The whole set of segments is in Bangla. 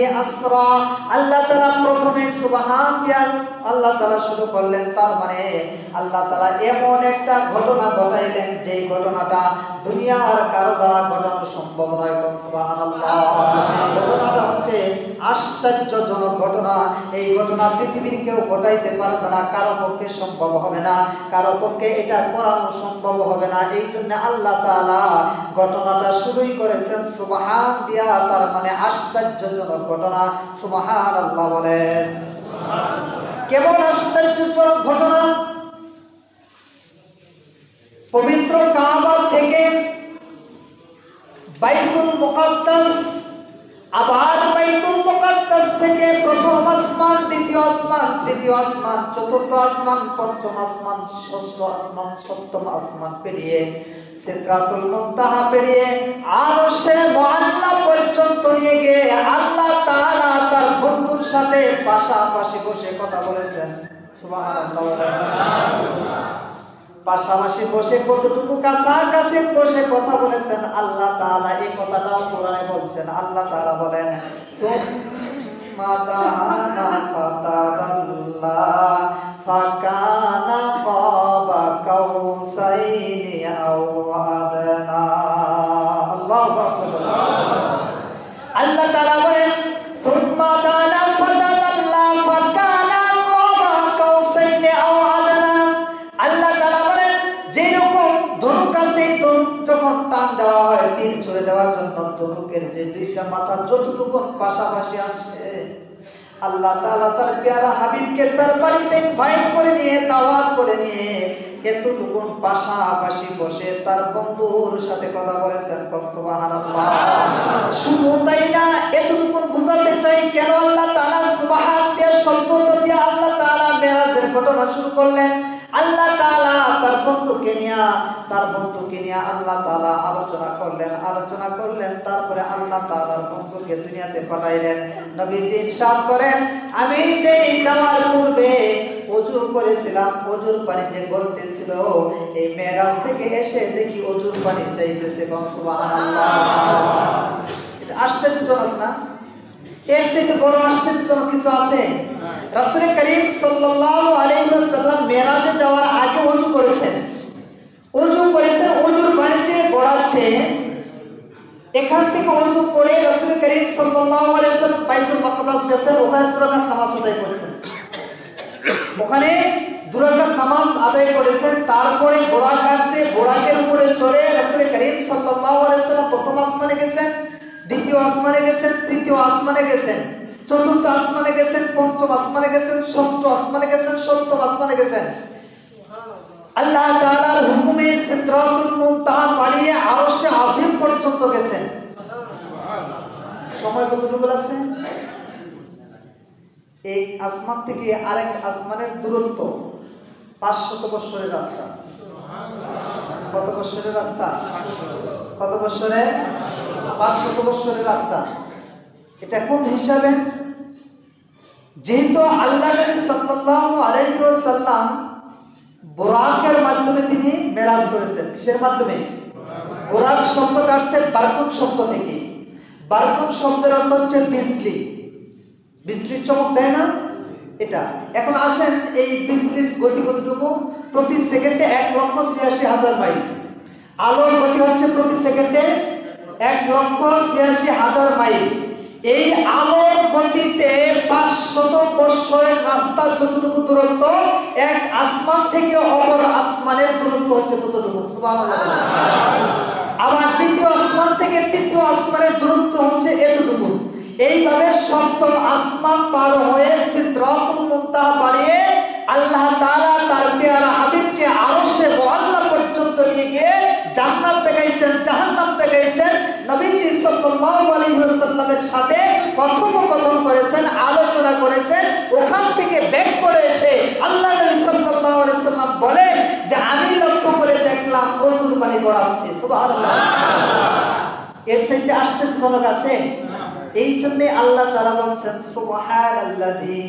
বিল্লাযী আসরা, আল্লাহ তাআলা প্রথমে সুবহান দিয়া আল্লাহ তাআলা শুরু করলেন। তার মানে আল্লাহ তাআলা এমন একটা ঘটনা ঘটাইলেন যে ঘটনাটা দুনিয়ার কারো দ্বারা ঘটানো সম্ভব নয়। সুবহানাল্লাহ। ঘটনাটা হচ্ছে আশ্চর্যজনক ঘটনা। এই ঘটনা পৃথিবীর কেউ ঘটাইতে পারবে না, কারো পক্ষে সম্ভব হবে না, কারো পক্ষে এটা করানো সম্ভব হবে না। এই জন্য আল্লাহ তাআলা ঘটনাটা শুরুই করেছেন সুবহান দিয়া, তার মানে আশ্চর্যজনক ঘটনা। সুবহানাল্লাহ বলেন। কেমন আশ্চর্যজনক ঘটনা? পবিত্র কাবা থেকে বাইতুল মুকাদ্দাস, আবার বাইতুল মুকাদ্দাস থেকে প্রথম আসমান, দ্বিতীয় আসমান, তৃতীয় আসমান, চতুর্থ আসমান, পঞ্চম আসমান, ষষ্ঠ আসমান, সপ্তম আসমান পেরিয়ে সিদরাতুল মুনতাহা পেরিয়ে আরশে মুআল্লা পর্যন্ত নিয়ে গিয়ে আল্লাহ তাআলা তার বন্ধুর সাথে পাশাপাশি বসে কথা বলেছেন। সুবহানাল্লাহ। পাশাপাশি বসে কতটুকু কাছাকাছি বসে কথা বলেছেন আল্লাহ তাআলা, এই কথাটাও কোরআনে বলছেন। আল্লাহ তাআলা বলেন সুম্মা দানা ফাতাদাল্লা ফাকানা কাবা কাউসাইনি আও আদনা। আল্লাহু আকবার। আল্লাহ তাআলা বলেন সুম্মা দানা ফাতাদাল্লা ফাকানা কাবা কাউসাইনি আও আদনা। আল্লাহ তাআলা বলেন যেরকম ধনুক আছে, যখন টান দেওয়া হয় তীর ছুড়ে দেওয়ার জন্য, ধনুকের যে দুইটা মাথা যতটুকু পাশাপাশি আসে, আল্লাহ তাআলা তার প্যারা হাবিবকে তার বাড়িতে ইনভাইট করে নিয়ে, দাওয়াত করে নিয়ে এতটুকু পাশাপাশি বসে তার বন্ধুর সাথে কথা বলেছেন। সুবহানাল্লাহ। শুধু তাই না, এতটুকু বুঝাতে চাই কেন আল্লাহ তাআলা সুবহান দিয়ে শব্দটা দিয়ে আল্লাহ তাআলা মেরাজের ঘটনা শুরু করলেন। আল্লাহ তাআলা তার বন্ধুকে নিয়ে আল্লাহ তাআলা আলোচনা করলেন। তারপরে আল্লাহ তাআলার বন্ধুকে দুনিয়াতে পাঠাইলেন। নবীজি ইরশাদ করেন, আমি যে যাওয়ার পূর্বে ওযু করেছিলাম, ওযুর পানি যে গড়তেছিল, এই মেরাজ থেকে এসে দেখি ওযুর পানি চাইতেছে। সুবহানাল্লাহ। এটা আশ্চর্যজনক না? এর চেয়ে বড় আশ্চর্যজনক কিছু আছে? রাসূল করিম সাল্লাল্লাহু আলাইহি ওয়াসাল্লাম মেরাজে যাওয়ার আগে ওযু করেছেন। ওযুর পানি যে গড়াচ্ছে, এখান থেকে ওযু করে রাসূল করিম সাল্লাল্লাহু আলাইহি ওয়াসাল্লাম বাইতুল মুকাদ্দাস গেছেন, ওখানে দুরাকাত নামাজ আদায় করেছেন। তারপরে বোরাক আসছে, বোরাকের উপরে চড়ে রাসূল করিম সাল্লাল্লাহু আলাইহি ওয়াসাল্লাম প্রথম আসমানে গেছেন, দ্বিতীয় আসমানে গেছেন, তৃতীয় আসমানে গেছেন, চতুর্থ আসমানে গেছেন, পঞ্চম আসমানে গেছেন, ষষ্ঠ আসমানে গেছেন, সপ্তম আসমানে গেছেন। আল্লাহ তাআলার হুকুমে সিদরাতুল মুনতাহা পাড়িয়ে আরশে আজিম পর্যন্ত গেছেন। সময় কতটুকু লাগছে? এক আসমান থেকে আরেক আসমানের দূরত্ব 500 বছরের রাস্তা। কত বছরের রাস্তা? কত বছরের? 500 বছরের রাস্তা। এটা কোন হিসাবে? যেহেতু আল্লাহ নবী সাল্লাল্লাহু আলাইহি ওয়াসাল্লাম বুরাকের মাধ্যমে তিনি মেরাজ করেছেন। কিসের মাধ্যমে? বুরাক শব্দটা আসছে বারকুত শব্দ থেকে। বারকুত শব্দের অর্থ হচ্ছে বিজলি। বিজলির চমক দেয় না? এটা। এখন আসেন, এই বিজলির গতি কতটুকু? প্রতি সেকেন্ডে 1,86,000 মাইল। আলোর গতি হচ্ছে প্রতি সেকেন্ডে 1,86,000 মাইল। এই আলোর গতিতে 500 বছরের রাস্তা যতটুকু দূরত্ব, এক আসমান থেকে অপর আসমানের দূরত্ব হচ্ছে ততটুকু। সুবহানাল্লাহ। আবার দ্বিতীয় আসমান থেকে তৃতীয় আসমানের দূরত্ব হচ্ছে এতটুকু। এইভাবে সপ্তম আসমান পার হয়ে সিদরাতুল মুনতাহা পাড়িয়ে আল্লাহ তাআলা তার প্যারা হাবিবকে আরশে মুআল্লা পর্যন্ত নিয়ে গিয়ে জান্নাত দেখাইছেন, জাহান্নাম দেখাইছেন। নবীজি সাল্লাল্লাহু আলাইহি ওয়াসাল্লামের সাথে কথোপকথন করেছেন, আলোচনা করেছেন। ওখান থেকে ব্যাক করে এসে আল্লাহ নবী সাল্লাল্লাহু আলাইহি ওয়াসাল্লাম বলেন যে আমি লক্ষ্য করে দেখলাম ওযুর পানি গড়াচ্ছে। সুবহানাল্লাহ। এর চাইতে আশ্চর্যজনক আছে? এই জন্য আল্লাহ তাআলা বলেন সুবহানাল্লাযী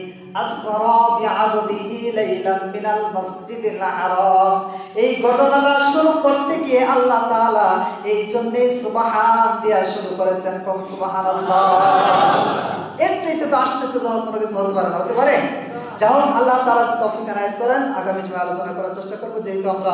আসরা বিআবদিহি লাইলাম মিনাল মাসজিদিল হারাম। এই ঘটনাটা শুরু করতে গিয়ে আল্লাহ তাআলা এই জন্য সুবহান দিয়া শুরু করেছেন। সুবহানাল্লাহ। এর চাইতে তো আশ্চর্যজনক কোনো কিছু হতে পারে না, হতে পারে? যাই হোক, আল্লাহ তাআলা তৌফিক এনায়েত করেন। আগামী জুমায় আলোচনা করার চেষ্টা করবো, যেহেতু আমরা